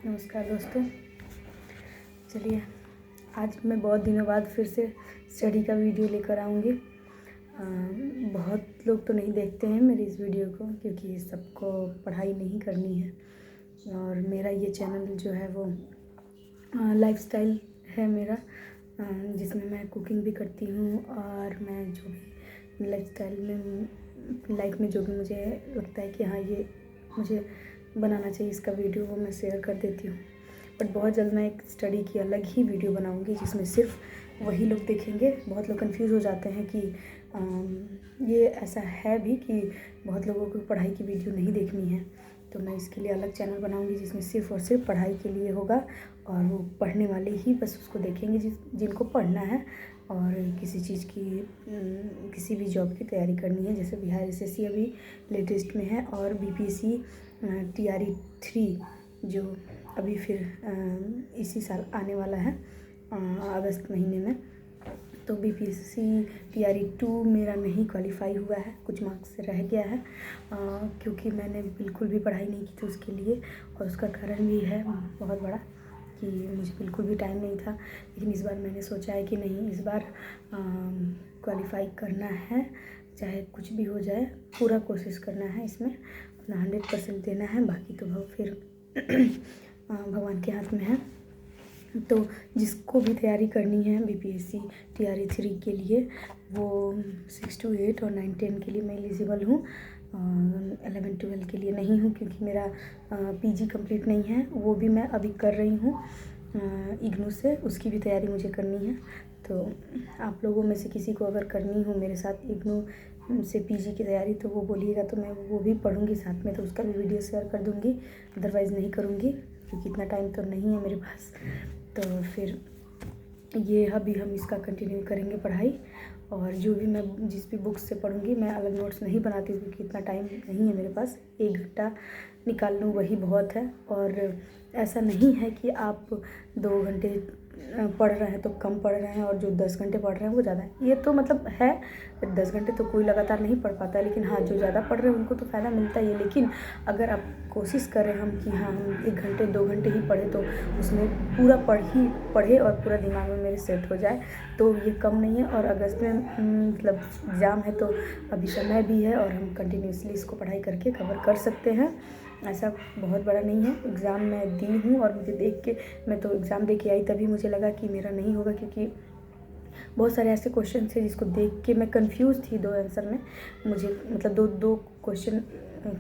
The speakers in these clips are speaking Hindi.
नमस्कार दोस्तों। चलिए आज मैं बहुत दिनों बाद फिर से स्टडी का वीडियो लेकर आऊँगी। बहुत लोग तो नहीं देखते हैं मेरी इस वीडियो को, क्योंकि सबको पढ़ाई नहीं करनी है। और मेरा ये चैनल जो है वो लाइफस्टाइल है मेरा, जिसमें मैं कुकिंग भी करती हूँ और मैं जो भी लाइफस्टाइल में लाइफ में जो भी मुझे लगता है कि हाँ ये मुझे बनाना चाहिए इसका वीडियो, वो मैं शेयर कर देती हूँ। बट बहुत जल्द मैं एक स्टडी की अलग ही वीडियो बनाऊँगी जिसमें सिर्फ वही लोग देखेंगे। बहुत लोग कंफ्यूज हो जाते हैं कि ये ऐसा है भी कि बहुत लोगों को पढ़ाई की वीडियो नहीं देखनी है, तो मैं इसके लिए अलग चैनल बनाऊंगी जिसमें सिर्फ और सिर्फ पढ़ाई के लिए होगा। और वो पढ़ने वाले ही बस उसको देखेंगे जिनको पढ़ना है और किसी चीज़ की किसी भी जॉब की तैयारी करनी है। जैसे बिहार एसएससी अभी लेटेस्ट में है और बीपीएससी टीआरई 3 जो अभी फिर इसी साल आने वाला है अगस्त महीने में। तो बीपीएससी टीआरई 2 मेरा नहीं क्वालिफाई हुआ है, कुछ मार्क्स से रह गया है क्योंकि मैंने बिल्कुल भी पढ़ाई नहीं की थी उसके लिए। और उसका कारण भी है बहुत बड़ा कि मुझे बिल्कुल भी टाइम नहीं था। लेकिन इस बार मैंने सोचा है कि नहीं, इस बार क्वालिफाई करना है, चाहे कुछ भी हो जाए पूरा कोशिश करना है, इसमें अपना 100% देना है। बाकी तो फिर भगवान के हाथ में है। तो जिसको भी तैयारी करनी है बीपीएससी टीआरई 3 के लिए, वो 6 to 8 और 9 10 के लिए मैं एलिजिबल हूँ। 11 12 के लिए नहीं हूँ क्योंकि मेरा पीजी कंप्लीट नहीं है, वो भी मैं अभी कर रही हूँ इग्नू से, उसकी भी तैयारी मुझे करनी है। तो आप लोगों में से किसी को अगर करनी हो मेरे साथ इग्नू से पीजी की तैयारी तो वो बोलिएगा, तो मैं वो भी पढ़ूँगी साथ में, तो उसका भी वीडियो शेयर कर दूँगी। अदरवाइज़ नहीं करूँगी क्योंकि इतना टाइम तो नहीं है मेरे पास। तो फिर ये अभी हम इसका कंटिन्यू करेंगे पढ़ाई। और जो भी मैं जिस भी बुक्स से पढ़ूँगी, मैं अलग नोट्स नहीं बनाती क्योंकि इतना टाइम नहीं है मेरे पास। 1 घंटा निकाल लूँ वही बहुत है। और ऐसा नहीं है कि आप 2 घंटे पढ़ रहे हैं तो कम पढ़ रहे हैं और जो 10 घंटे पढ़ रहे हैं वो ज़्यादा है। ये तो मतलब है, 10 घंटे तो कोई लगातार नहीं पढ़ पाता है, लेकिन हाँ जो ज़्यादा पढ़ रहे हैं उनको तो फ़ायदा मिलता ही है। लेकिन अगर आप कोशिश करें हम कि हाँ हम 1 घंटे 2 घंटे ही पढ़ें, तो उसमें पूरा पढ़े और पूरा दिमाग में मेरे सेट हो जाए, तो ये कम नहीं है। और अगस्त में मतलब एग्ज़ाम है तो अभी समय भी है और हम कंटिन्यूसली इसको पढ़ाई करके कवर कर सकते हैं। ऐसा बहुत बड़ा नहीं है। एग्ज़ाम मैं दी हूँ और मुझे देख के, मैं तो एग्ज़ाम दे के आई तभी मुझे लगा कि मेरा नहीं होगा, क्योंकि बहुत सारे ऐसे क्वेश्चन थे जिसको देख के मैं कंफ्यूज थी। 2 आंसर में मुझे मतलब दो क्वेश्चन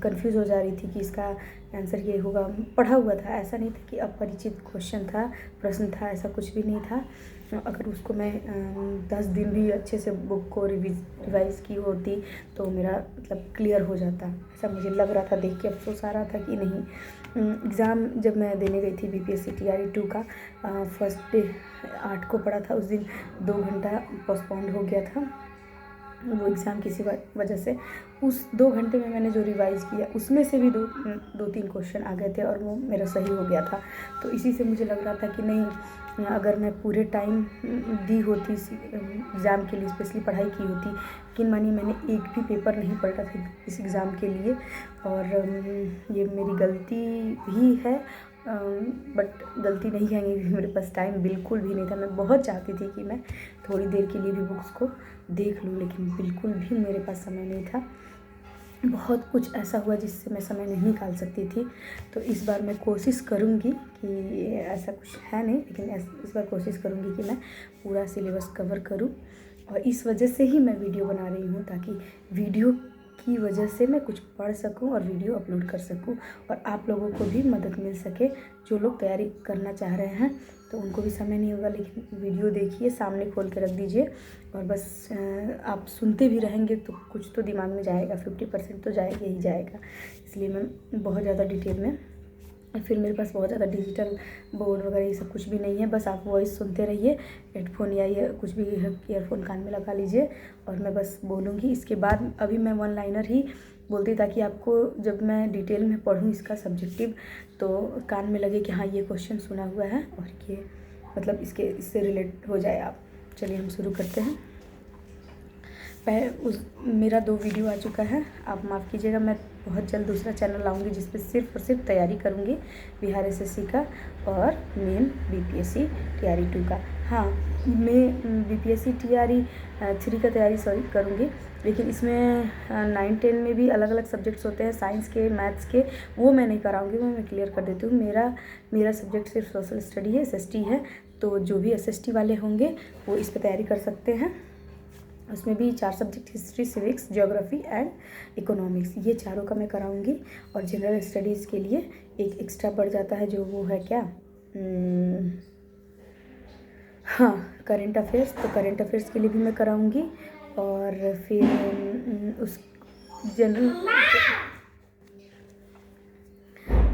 कंफ्यूज हो जा रही थी कि इसका आंसर ये होगा। पढ़ा हुआ था, ऐसा नहीं था कि अपरिचित क्वेश्चन था, प्रश्न था, ऐसा कुछ भी नहीं था। अगर उसको मैं 10 दिन भी अच्छे से बुक को रिवाइज़ की होती तो मेरा मतलब क्लियर हो जाता, ऐसा मुझे लग रहा था। देख के अफसोस आ रहा था कि नहीं। एग्ज़ाम जब मैं देने गई थी बीपीएससी टीआरई 2 का, फर्स्ट डे 8 को पढ़ा था, उस दिन 2 घंटा पोस्टपोन्ड हो गया था वो एग्ज़ाम किसी वजह से। उस 2 घंटे में मैंने जो रिवाइज़ किया उसमें से भी 2-3 क्वेश्चन आ गए थे और वो मेरा सही हो गया था। तो इसी से मुझे लग रहा था कि नहीं, अगर मैं पूरे टाइम दी होती इस एग्ज़ाम के लिए, स्पेशली पढ़ाई की होती। लेकिन मानिए मैंने एक भी पेपर नहीं पढ़ा था इस एग्ज़ाम के लिए, और ये मेरी गलती भी है। बट गलती नहीं कहेंगे क्योंकि मेरे पास टाइम बिल्कुल भी नहीं था। मैं बहुत चाहती थी कि मैं थोड़ी देर के लिए भी बुक्स को देख लूँ, लेकिन बिल्कुल भी मेरे पास समय नहीं था। बहुत कुछ ऐसा हुआ जिससे मैं समय नहीं निकाल सकती थी। तो इस बार मैं कोशिश करूँगी कि ऐसा कुछ है नहीं, लेकिन इस बार कोशिश करूँगी कि मैं पूरा सिलेबस कवर करूँ। और इस वजह से ही मैं वीडियो बना रही हूँ, ताकि वीडियो की वजह से मैं कुछ पढ़ सकूं और वीडियो अपलोड कर सकूं और आप लोगों को भी मदद मिल सके। जो लोग तैयारी करना चाह रहे हैं तो उनको भी समय नहीं होगा, लेकिन वीडियो देखिए, सामने खोल के रख दीजिए और बस आप सुनते भी रहेंगे तो कुछ तो दिमाग में जाएगा, 50% तो जाएगा ही जाएगा। इसलिए मैं बहुत ज़्यादा डिटेल में, फिर मेरे पास बहुत ज़्यादा डिजिटल बोर्ड वगैरह ये सब कुछ भी नहीं है। बस आप वॉइस सुनते रहिए, हेडफोन या ये कुछ भी ईयरफोन कान में लगा लीजिए और मैं बस बोलूँगी। इसके बाद अभी मैं 1 लाइनर ही बोलती, ताकि आपको जब मैं डिटेल में पढ़ूँ इसका सब्जेक्टिव तो कान में लगे कि हाँ ये क्वेश्चन सुना हुआ है और ये मतलब इससे रिलेट हो जाए आप। चलिए हम शुरू करते हैं। मेरा 2 वीडियो आ चुका है, आप माफ़ कीजिएगा, मैं बहुत जल्द दूसरा चैनल लाऊंगी जिसपे सिर्फ और सिर्फ तैयारी करूंगी बिहार एसएससी का और मेन बीपीएससी टीआरई 2 का। हाँ, मैं बीपीएससी टीआरई 3 का तैयारी करूंगी, लेकिन इसमें 9-10 में भी अलग अलग सब्जेक्ट्स होते हैं, साइंस के, मैथ्स के, वो मैं नहीं कराऊंगी, वो मैं क्लियर कर देती हूँ। मेरा सब्जेक्ट सिर्फ सोशल स्टडी है, एसएसटी है, तो जो भी एसएसटी वाले होंगे वो इस पर तैयारी कर सकते हैं। उसमें भी 4 subject, history, civics, geography and economics, ये चारों का मैं कराऊंगी। और जनरल स्टडीज़ के लिए एक एक्स्ट्रा बढ़ जाता है, जो वो है क्या, हाँ, करंट अफेयर्स, तो करंट अफेयर्स के लिए भी मैं कराऊंगी। और फिर उस जनरल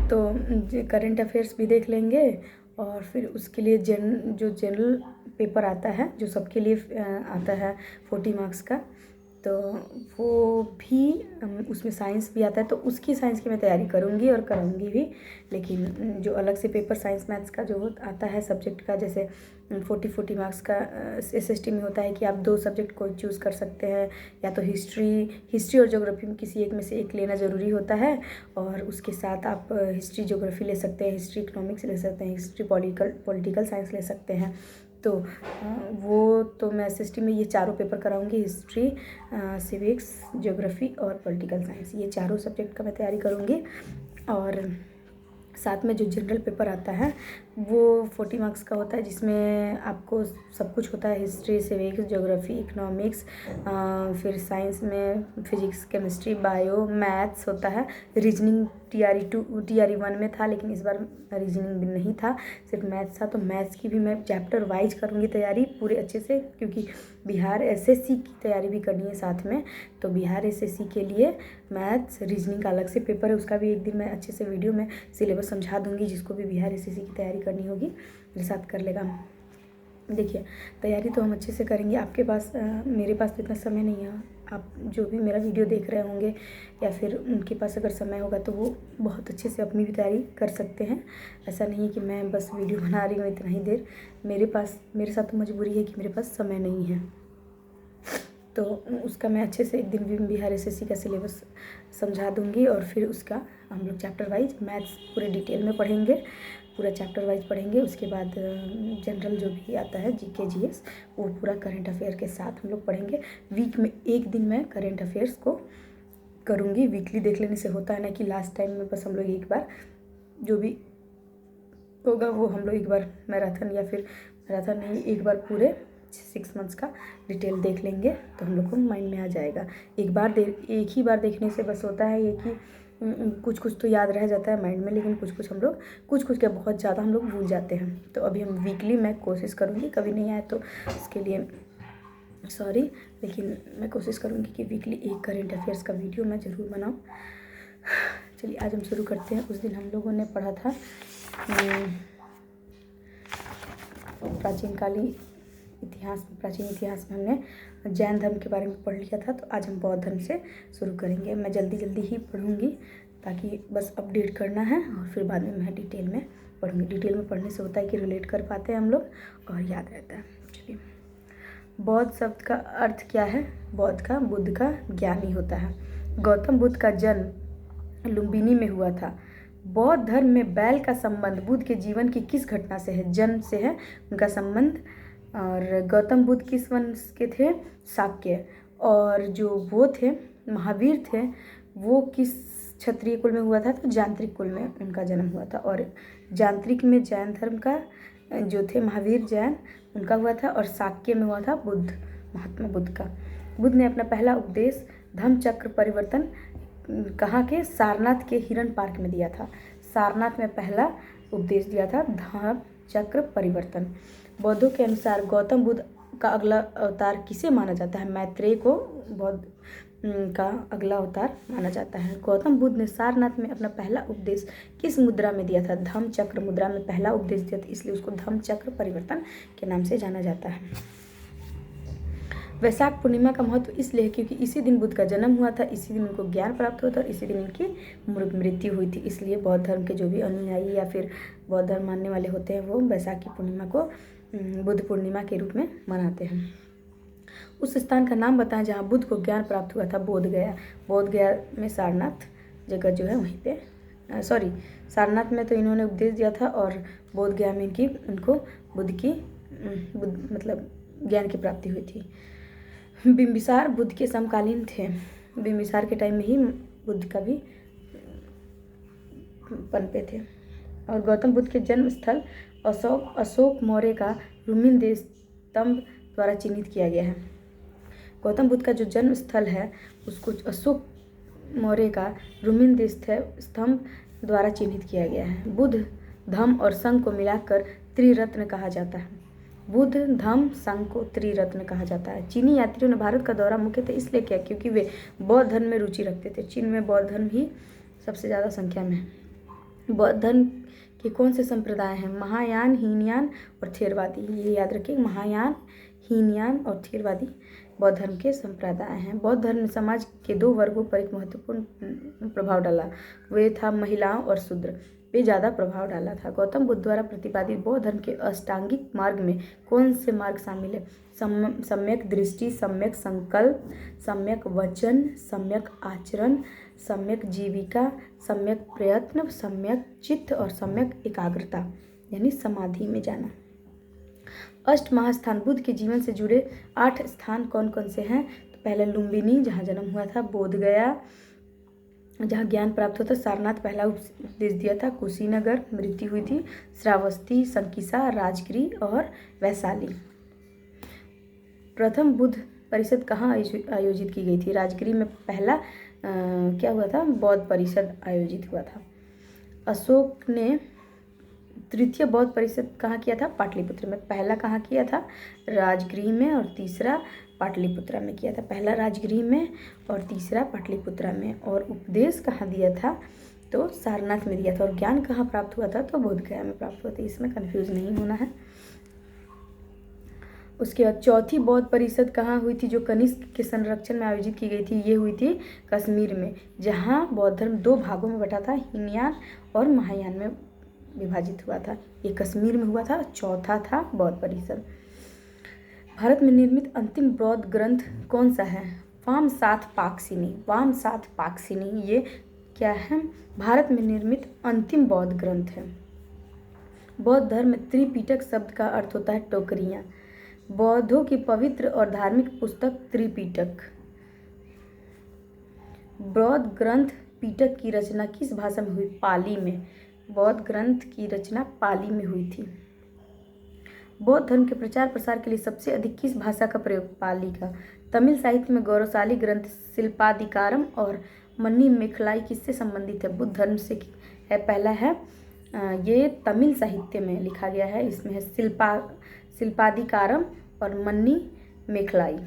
तो करंट अफेयर्स भी देख लेंगे। और फिर उसके लिए जो जनरल पेपर आता है, जो सबके लिए आता है 40 मार्क्स का, तो वो भी उसमें साइंस भी आता है, तो उसकी साइंस की मैं तैयारी करूँगी और कराऊँगी भी। लेकिन जो अलग से पेपर साइंस मैथ्स का जो आता है सब्जेक्ट का, जैसे 40 मार्क्स का एसएसटी में होता है कि आप 2 सब्जेक्ट को चूज़ कर सकते हैं, या तो हिस्ट्री और ज्योग्राफी में किसी एक में से एक लेना ज़रूरी होता है, और उसके साथ आप हिस्ट्री ज्योग्राफी ले सकते हैं, हिस्ट्री इकोनॉमिक्स ले सकते हैं, हिस्ट्री पॉलिटिकल साइंस ले सकते हैं। तो वो तो मैं एसएसटी में ये चारों पेपर कराऊंगी, हिस्ट्री, सिविक्स, ज्योग्राफी और पॉलिटिकल साइंस, ये चारों सब्जेक्ट का मैं तैयारी करूंगी। और साथ में जो जनरल पेपर आता है वो 40 मार्क्स का होता है, जिसमें आपको सब कुछ होता है, हिस्ट्री, सिविक्स, ज्योग्राफी, इकोनॉमिक्स, फिर साइंस में फिजिक्स, केमिस्ट्री, बायो, मैथ्स होता है। रीजनिंग टीआरई 1 में था, लेकिन इस बार रीजनिंग भी नहीं था, सिर्फ मैथ्स था। तो मैथ्स की भी मैं चैप्टर वाइज करूँगी तैयारी पूरे अच्छे से, क्योंकि बिहार एसएससी की तैयारी भी करनी है साथ में। तो बिहार एसएससी के लिए मैथ्स, रीजनिंग का अलग से पेपर है, उसका भी एक दिन मैं अच्छे से वीडियो में सिलेबस समझा दूंगी, जिसको भी बिहार एसएससी की तैयारी करनी होगी मेरे साथ कर लेगा। देखिए, तैयारी तो हम अच्छे से करेंगे। आपके पास मेरे पास तो इतना समय नहीं है, आप जो भी मेरा वीडियो देख रहे होंगे या फिर उनके पास अगर समय होगा तो वो बहुत अच्छे से अपनी भी तैयारी कर सकते हैं। ऐसा नहीं है कि मैं बस वीडियो बना रही हूँ इतना ही देर, मेरे साथ तो मजबूरी है कि मेरे पास समय नहीं है। तो उसका मैं अच्छे से एक दिन बिहार एसएससी का सिलेबस समझा दूंगी, और फिर उसका हम लोग चैप्टर वाइज मैथ्स पूरे डिटेल में पढ़ेंगे, पूरा चैप्टर वाइज पढ़ेंगे। उसके बाद जनरल जो भी आता है जीके जीएस, वो पूरा करंट अफेयर के साथ हम लोग पढ़ेंगे। वीक में एक दिन मैं करंट अफेयर्स को करूँगी, वीकली देख लेने से होता है ना कि लास्ट टाइम में बस हम लोग एक बार जो भी होगा वो हम लोग एक बार मैराथन नहीं, एक बार पूरे 6 मंथ्स का डिटेल देख लेंगे, तो हम लोग को माइंड में आ जाएगा। एक ही बार देखने से बस होता है ये कि कुछ तो याद रह जाता है माइंड में, लेकिन कुछ क्या बहुत ज़्यादा हम लोग भूल जाते हैं। तो अभी हम वीकली मैं कोशिश करूँगी, कभी नहीं आए तो इसके लिए सॉरी, लेकिन मैं कोशिश करूँगी कि वीकली एक करंट अफेयर्स का वीडियो मैं ज़रूर बनाऊँ। चलिए आज हम शुरू करते हैं। उस दिन हम लोगों ने पढ़ा था प्राचीन इतिहास में हमने जैन धर्म के बारे में पढ़ लिया था, तो आज हम बौद्ध धर्म से शुरू करेंगे। मैं जल्दी ही पढ़ूंगी ताकि बस अपडेट करना है, और फिर बाद में मैं डिटेल में पढ़ूंगी। डिटेल में पढ़ने से होता है कि रिलेट कर पाते हैं हम लोग और याद रहता है। चलिए, बौद्ध शब्द का अर्थ क्या है? बौद्ध का बुद्ध का ज्ञानी होता है। गौतम बुद्ध का जन्म लुम्बिनी में हुआ था। बौद्ध धर्म में बैल का संबंध बुद्ध के जीवन की किस घटना से है? जन्म से है उनका संबंध। और गौतम बुद्ध किस वंश के थे? शाक्य। और जो वो थे महावीर थे, वो किस क्षत्रिय कुल में हुआ था? तो जांत्रिक कुल में उनका जन्म हुआ था। और जांत्रिक में जैन धर्म का जो थे महावीर जैन, उनका हुआ था। और शाक्य में हुआ था महात्मा बुद्ध का। बुद्ध ने अपना पहला उपदेश धम्म चक्र परिवर्तन कहाँ के? सारनाथ के हिरण पार्क में दिया था। सारनाथ में पहला उपदेश दिया था धम्म चक्र परिवर्तन। बौद्धों के अनुसार गौतम बुद्ध का अगला अवतार किसे माना जाता है? मैत्रेय को बौद्ध का अगला अवतार माना जाता है। गौतम बुद्ध ने सारनाथ में अपना पहला उपदेश किस मुद्रा में दिया था? धम्म चक्र मुद्रा में पहला उपदेश दिया था, इसलिए उसको धम्म चक्र परिवर्तन के नाम से जाना जाता है। वैशाख पूर्णिमा का महत्व इसलिए है क्योंकि इसी दिन बुद्ध का जन्म हुआ था, इसी दिन उनको ज्ञान प्राप्त हुआ था और इसी दिन इनकी मृत्यु हुई थी। इसलिए बौद्ध धर्म के जो भी अनुयायी या फिर बौद्ध धर्म मानने वाले होते हैं, वो वैशाखी पूर्णिमा को बुद्ध पूर्णिमा के रूप में मनाते हैं। उस स्थान का नाम बताएं जहाँ बुद्ध को ज्ञान प्राप्त हुआ था। बोध गया में सारनाथ जगह जो है वहीं पे सारनाथ में तो इन्होंने उपदेश दिया था और बोध गया में उनको मतलब ज्ञान की प्राप्ति हुई थी। बिंबिसार बुद्ध के समकालीन थे। बिंबिसार के टाइम में ही बुद्ध का भी पनपे थे। और गौतम बुद्ध के जन्म स्थल अशोक मौर्य का रुमिन स्तंभ द्वारा चिन्हित किया गया है। गौतम बुद्ध का जो जन्म स्थल है उसको अशोक मौर्य का रुमिन स्तंभ द्वारा चिन्हित किया गया है। बुद्ध, धम्म और संघ को मिलाकर त्रिरत्न कहा जाता है। बुद्ध, धम्म, संघ को त्रिरत्न कहा जाता है। चीनी यात्रियों ने भारत का दौरा मुख्यतः इसलिए किया क्योंकि वे बौद्ध धर्म में रुचि रखते थे। चीन में बौद्ध धर्म ही सबसे ज़्यादा संख्या में है। बौद्ध धर्म के कौन से संप्रदाय हैं? महायान, हीनयान और थेरवादी। ये याद रखिए, महायान, हीनयान और थेरवादी बौद्ध धर्म के संप्रदाय हैं। बौद्ध धर्म ने समाज के 2 वर्गों पर एक महत्वपूर्ण प्रभाव डाला। वे था महिलाओं और शूद्र पे ज़्यादा प्रभाव डाला था। गौतम बुद्ध द्वारा प्रतिपादित बौद्ध धर्म के अष्टांगिक मार्ग में कौन से मार्ग शामिल है? सम्यक दृष्टि, सम्यक संकल्प, सम्यक वचन, सम्यक आचरण, सम्यक जीविका, सम्यक प्रयत्न, सम्यक चित्त और सम्यक एकाग्रता यानी समाधि में जाना। अष्ट महास्थान बुद्ध के जीवन से जुड़े 8 स्थान कौन कौन से हैं? तो पहले लुम्बिनी जहाँ जन्म हुआ था, बोध गया जहाँ ज्ञान प्राप्त होता, सारनाथ पहला उपदेश दिया था, कुशीनगर मृत्यु हुई थी, श्रावस्ती, संकिसा, राजगिरी और वैशाली। प्रथम बुद्ध परिषद कहाँ आयोजित की गई थी? राजगिरी में पहला क्या हुआ था? बौद्ध परिषद आयोजित हुआ था। अशोक ने तृतीय बौद्ध परिषद कहाँ किया था? पाटलिपुत्र में। पहला कहाँ किया था? राजगिरी में और तीसरा पाटलिपुत्रा में किया था। पहला राजगिरी में और तीसरा पाटलिपुत्रा में। और उपदेश कहाँ दिया था? तो सारनाथ में दिया था। और ज्ञान कहाँ प्राप्त हुआ था? तो बोध गया में प्राप्त हुआ था। इसमें कंफ्यूज नहीं होना है। उसके बाद चौथी बौद्ध परिषद कहाँ हुई थी जो कनिष्क के संरक्षण में आयोजित की गई थी? ये हुई थी कश्मीर में, जहाँ बौद्ध धर्म 2 भागों में बटा था, हीनयान और महायान में विभाजित हुआ था। ये कश्मीर में हुआ था। चौथा था बौद्ध परिषद। भारत में निर्मित अंतिम बौद्ध ग्रंथ कौन सा है? वामसाथ पाक्सिनी। ये क्या है? भारत में निर्मित अंतिम बौद्ध ग्रंथ है। बौद्ध धर्म में त्रिपिटक शब्द का अर्थ होता है टोकरियाँ। बौद्धों की पवित्र और धार्मिक पुस्तक त्रिपिटक। बौद्ध ग्रंथ पिटक की रचना किस भाषा में हुई? पाली में। बौद्ध ग्रंथ की रचना पाली में हुई थी। बौद्ध धर्म के प्रचार प्रसार के लिए सबसे अधिक किस भाषा का प्रयोग? पाली का। तमिल साहित्य में गौरवशाली ग्रंथ शिल्पाधिकारम और मन्नी मेखलाई किससे संबंधित है? बुद्ध धर्म से है। पहला है ये तमिल साहित्य में लिखा गया है। इसमें है शिल्पाधिकारम और मन्नी मेखलाई।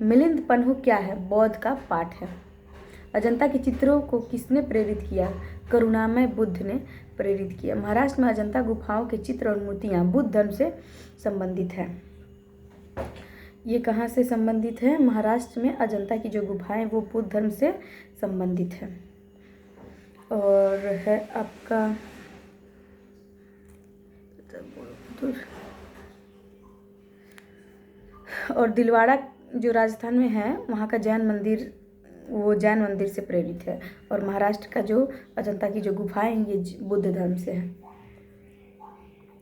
मिलिंद पन्हु क्या है? बौद्ध का पाठ है। अजंता के चित्रों को किसने प्रेरित किया? करुणामय बुद्ध ने प्रेरित किया। महाराष्ट्र में अजंता गुफाओं के चित्र और मूर्तियाँ बुद्ध धर्म से संबंधित है। ये कहाँ से संबंधित है? महाराष्ट्र में अजंता की जो गुफाएं वो बुद्ध धर्म से संबंधित है। और है आपका और दिलवाड़ा जो राजस्थान में है वहाँ का जैन मंदिर, वो जैन मंदिर से प्रेरित है। और महाराष्ट्र का जो अजंता की जो गुफाएं ये बुद्ध धर्म से है।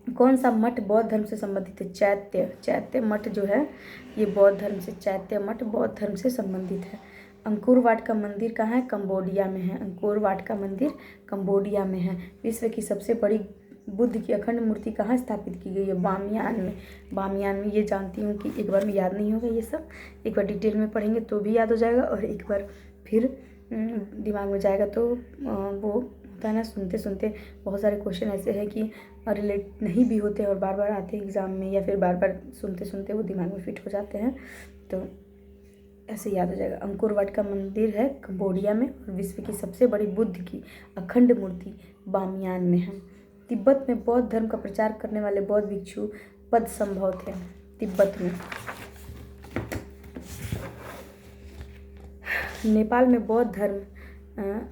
कौन सा मठ बौद्ध धर्म से संबंधित है? चैत्य मठ जो है ये बौद्ध धर्म से, चैत्य मठ बौद्ध धर्म से संबंधित है। अंकोर वाट का मंदिर कहाँ है? कंबोडिया में है। अंकोर वाट का मंदिर कंबोडिया में है। विश्व की सबसे बड़ी बुद्ध की अखंड मूर्ति कहाँ स्थापित की गई है? बामियान में। बामियान में। ये जानती हूँ कि एक बार में याद नहीं होगा ये सब, एक बार डिटेल में पढ़ेंगे तो भी याद हो जाएगा और एक बार फिर दिमाग में जाएगा। तो वो होता है ना, सुनते सुनते बहुत सारे क्वेश्चन ऐसे हैं कि रिलेट नहीं भी होते और बार बार आते हैं एग्ज़ाम में, या फिर बार बार सुनते सुनते वो दिमाग में फिट हो जाते हैं, तो ऐसे याद हो जाएगा। अंकोर वाट का मंदिर है कंबोडिया में और विश्व की सबसे बड़ी बुद्ध की अखंड मूर्ति बामियान में है। तिब्बत में बौद्ध धर्म का प्रचार करने वाले बौद्ध भिक्षु पद संभव थे। तिब्बत में। नेपाल में बौद्ध धर्म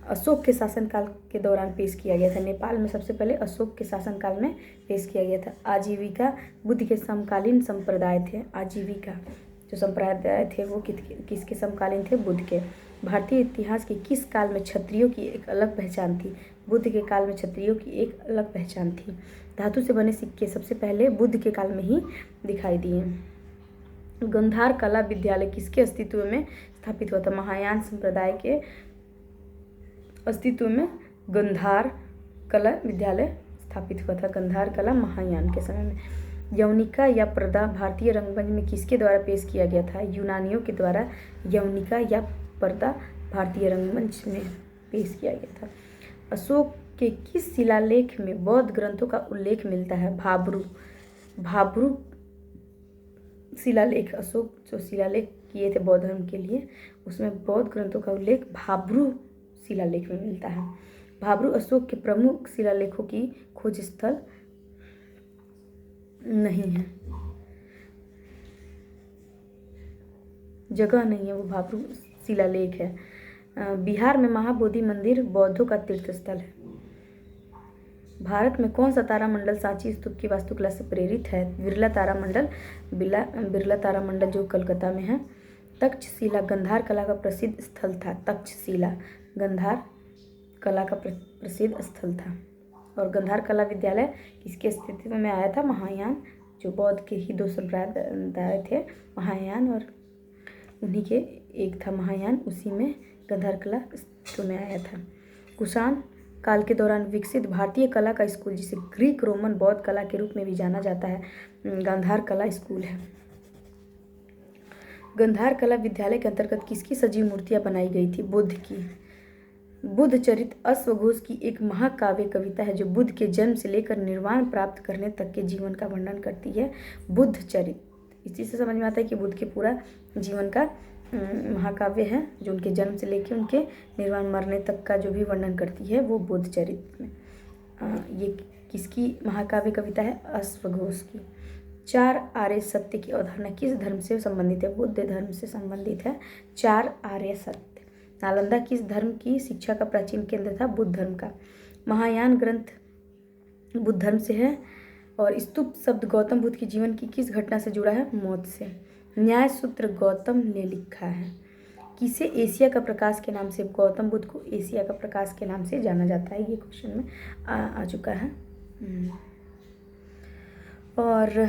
अशोक के शासनकाल के दौरान पेश किया गया था। नेपाल में सबसे पहले अशोक के शासनकाल में पेश किया गया था। आजीविका बुद्ध के समकालीन संप्रदाय थे। आजीविका जो संप्रदाय थे वो किसके समकालीन थे? बुद्ध के। भारतीय इतिहास के किस काल में क्षत्रियों की एक अलग पहचान थी? बुद्ध के काल में क्षत्रियों की एक अलग पहचान थी। धातु से बने सिक्के सबसे पहले बुद्ध के काल में ही दिखाई दिए। गांधार कला विद्यालय किसके अस्तित्व में स्थापित हुआ था? महायान संप्रदाय के अस्तित्व में गांधार कला विद्यालय स्थापित हुआ था। गांधार कला महायान के समय में। यवनिका या पर्दा भारतीय रंगमंच में किसके द्वारा पेश किया गया था? यूनानियों के द्वारा यवनिका या पर्दा भारतीय रंगमंच में पेश किया गया था। अशोक के किस शिलालेख में बौद्ध ग्रंथों का उल्लेख मिलता है? भाब्रू शिलालेख। अशोक जो शिलालेख किए थे बौद्ध धर्म के लिए, उसमें बौद्ध ग्रंथों का उल्लेख भाब्रू शिलालेख में मिलता है। भाब्रू अशोक के प्रमुख शिलालेखों की खोज स्थल नहीं है, जगह नहीं है, वो भाब्रू शिलालेख है। बिहार में महाबोधि मंदिर बौद्धों का तीर्थ स्थल है। भारत में कौन सा तारामंडल सांची स्तूप की वास्तुकला से प्रेरित है? बिरला तारामंडल जो कलकत्ता में है। तक्षशिला गांधार कला का प्रसिद्ध स्थल था। तक्षशिला गांधार कला का प्रसिद्ध स्थल था। और गांधार कला विद्यालय किसके अस्तित्व में आया था? महायान, जो बौद्ध के ही दो संप्रदाय थे, महायान और उन्हीं के एक था महायान, उसी में गांधार कला अस्तित्व में आया था। कुषाण काल के दौरान विकसित भारतीय कला का स्कूल, जिसे ग्रीक रोमन बौद्ध कला के रूप में भी जाना जाता है, गांधार कला स्कूल है। गांधार कला विद्यालय के अंतर्गत किसकी सजीव मूर्तियां बनाई गई थी? बुद्ध की। बुद्ध चरित अश्वघोष की एक महाकाव्य कविता है जो बुद्ध के जन्म से लेकर निर्वाण प्राप्त करने तक के जीवन का वर्णन करती है। बुद्ध चरित, इसी से समझ में आता है कि बुद्ध के पूरा जीवन का महाकाव्य है, जो उनके जन्म से लेकर उनके निर्वाण मरने तक का जो भी वर्णन करती है, वो बुद्ध चरित में। ये किसकी महाकाव्य कविता है? अश्वघोष की। 4 आर्य सत्य की अवधारणा किस धर्म से संबंधित है? बुद्ध धर्म से संबंधित है 4 आर्य सत्य। नालंदा किस धर्म की शिक्षा का प्राचीन केंद्र था? बुद्ध धर्म का। महायान ग्रंथ बुद्ध धर्म से है। और स्तूप शब्द गौतम बुद्ध के जीवन की किस घटना से जुड़ा है? मौत से। न्याय सूत्र गौतम ने लिखा है। किसे एशिया का प्रकाश के नाम से, गौतम बुद्ध को एशिया का प्रकाश के नाम से जाना जाता है? ये क्वेश्चन में आ चुका है। और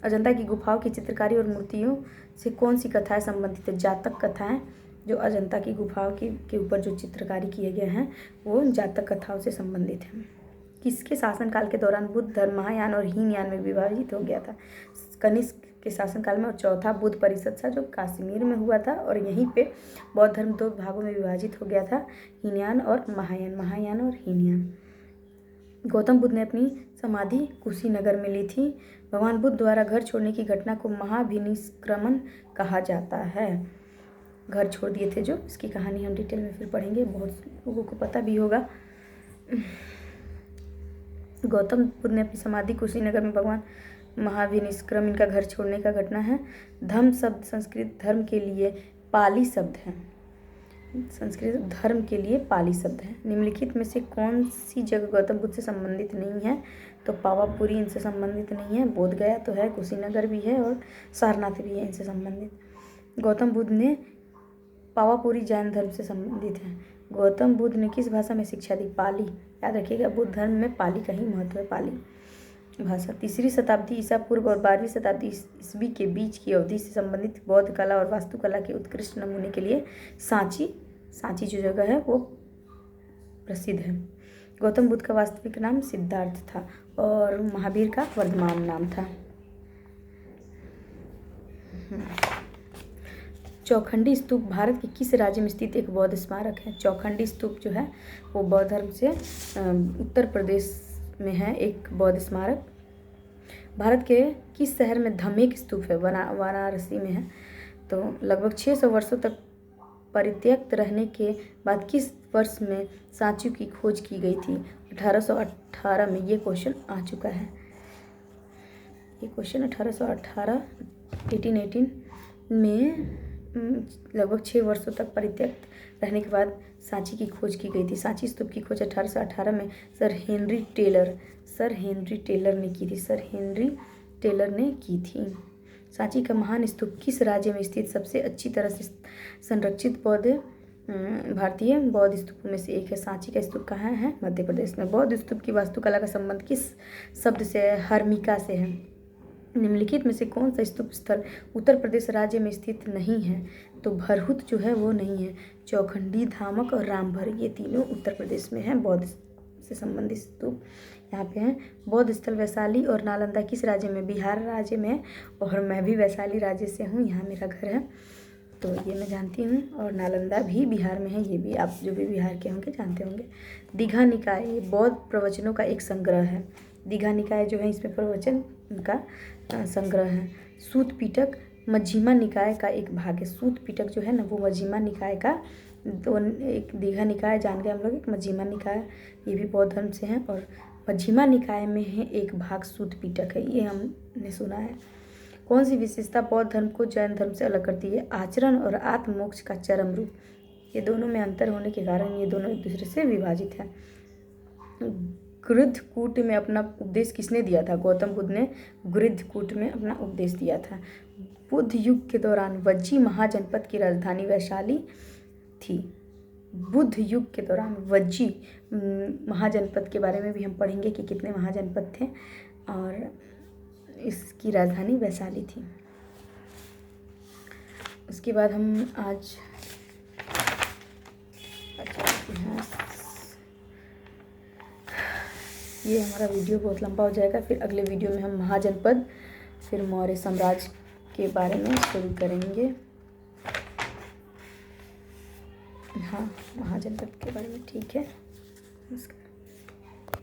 अजंता की गुफाओं की चित्रकारी और मूर्तियों से कौन सी कथाएं संबंधित है? जातक कथाएं। जो अजंता की गुफाओं के ऊपर जो चित्रकारी किए गए हैं वो जातक कथाओं से संबंधित हैं। किसके शासनकाल के दौरान बुद्ध धर्म महायान और हीनयान में विभाजित हो गया था? कनिष्क के शासनकाल में। और चौथा बुद्ध परिषद था जो कश्मीर में हुआ था, और यहीं पे बौद्ध धर्म 2 भागों में विभाजित हो गया था, हीनयान और महायान और हीनयान। गौतम बुद्ध ने अपनी समाधि कुशीनगर में ली थी। भगवान बुद्ध द्वारा घर छोड़ने की घटना को महाभिनिष्क्रमण कहा जाता है। घर छोड़ दिए थे जो, इसकी कहानी हम डिटेल में फिर पढ़ेंगे, बहुत लोगों को पता भी होगा। गौतम बुद्ध ने अपनी समाधि कुशीनगर में भगवान महाभिनिष्क्रमण इनका घर छोड़ने का घटना है। धम्म शब्द संस्कृत धर्म के लिए पाली शब्द है। संस्कृत धर्म के लिए पाली शब्द है। निम्नलिखित में से कौन सी जगह गौतम बुद्ध से संबंधित नहीं है? तो पावापुरी इनसे संबंधित नहीं है। बोध गया तो है, कुशीनगर भी है और सारनाथ भी है इनसे संबंधित। गौतम बुद्ध ने पावापुरी जैन धर्म से संबंधित है। गौतम बुद्ध ने किस भाषा में शिक्षा दी? पाली। याद रखिएगा, बुद्ध धर्म में पाली का ही महत्व है, पाली भाषा। 3री शताब्दी ईसा पूर्व और 12वीं शताब्दी ईस्वी के बीच की अवधि से संबंधित बौद्ध कला और वास्तुकला के उत्कृष्ट नमूने के लिए सांची जो जगह है वो प्रसिद्ध है। गौतम बुद्ध का वास्तविक नाम सिद्धार्थ था और महावीर का वर्धमान नाम था। चौखंडी स्तूप भारत के किस राज्य में स्थित एक बौद्ध स्मारक है? चौखंडी स्तूप जो है वो बौद्ध धर्म से उत्तर प्रदेश में है एक बौद्ध स्मारक। भारत के किस शहर में धम्मेक स्तूप है? वाराणसी में है। तो लगभग 600 वर्षों तक परित्यक्त रहने के बाद किस वर्ष में सांची की खोज की गई थी? 1818 में। ये क्वेश्चन आ चुका है। ये क्वेश्चन 1818 1818 में लगभग 6 वर्षों तक परित्यक्त रहने के बाद सांची की खोज की गई थी। सांची स्तूप की खोज 1818 में सर हेनरी टेलर ने की थी। सर हेनरी टेलर ने की थी। सांची का महान स्तूप किस राज्य में स्थित सबसे अच्छी तरह से संरक्षित बौद्ध भारतीय बौद्ध स्तूपों में से एक है। सांची का स्तूप कहाँ है? मध्य प्रदेश में। बौद्ध स्तूप की वास्तुकला का संबंध किस शब्द से है? हर्मिका से है। निम्नलिखित में से कौन सा स्तूप स्थल उत्तर प्रदेश राज्य में स्थित नहीं है? तो भरहुत जो है वो नहीं है। चौखंडी, धामक और रामभर ये तीनों उत्तर प्रदेश में हैं बौद्ध से संबंधित स्तूप। यहाँ पे हैं। बौद्ध स्थल वैशाली और नालंदा किस राज्य में? बिहार राज्य में। और मैं भी वैशाली राज्य से हूँ, यहाँ मेरा घर है, तो ये मैं जानती हूँ। और नालंदा भी बिहार में है, ये भी आप जो भी बिहार के होंगे जानते होंगे। दीघा निकाय ये बौद्ध प्रवचनों का एक संग्रह है। दीघा निकाय जो है इसमें प्रवचन का संग्रह है। सूत पिटक मध्यमा निकाय का एक भाग है। सूत पिटक जो है ना वो मध्यमा निकाय का एक दीघा निकाय जान गए हम लोग, एक मध्यमा निकाय ये भी बौद्ध धर्म से हैं। और मध्यमा निकाय में है एक भाग सूत पिटक है, ये हमने सुना है। कौन सी विशेषता बौद्ध धर्म को जैन धर्म से अलग करती है? आचरण और आत्ममोक्ष का चरम रूप। ये दोनों में अंतर होने के कारण ये दोनों एक दूसरे से विभाजित हैं। गृद्धकूट में अपना उपदेश किसने दिया था? गौतम बुद्ध ने गृद्धकूट में अपना उपदेश दिया था। बुद्ध युग के दौरान वज्जी महाजनपद की राजधानी वैशाली थी। बुद्ध युग के दौरान वज्जी महाजनपद के बारे में भी हम पढ़ेंगे कि कितने महाजनपद थे, और इसकी राजधानी वैशाली थी। उसके बाद हम आज इतिहास, ये हमारा वीडियो बहुत लंबा हो जाएगा। फिर अगले वीडियो में हम महाजनपद, फिर मौर्य साम्राज्य के बारे में शुरू करेंगे। हाँ, महाजनपद के बारे में। ठीक है, नमस्कार।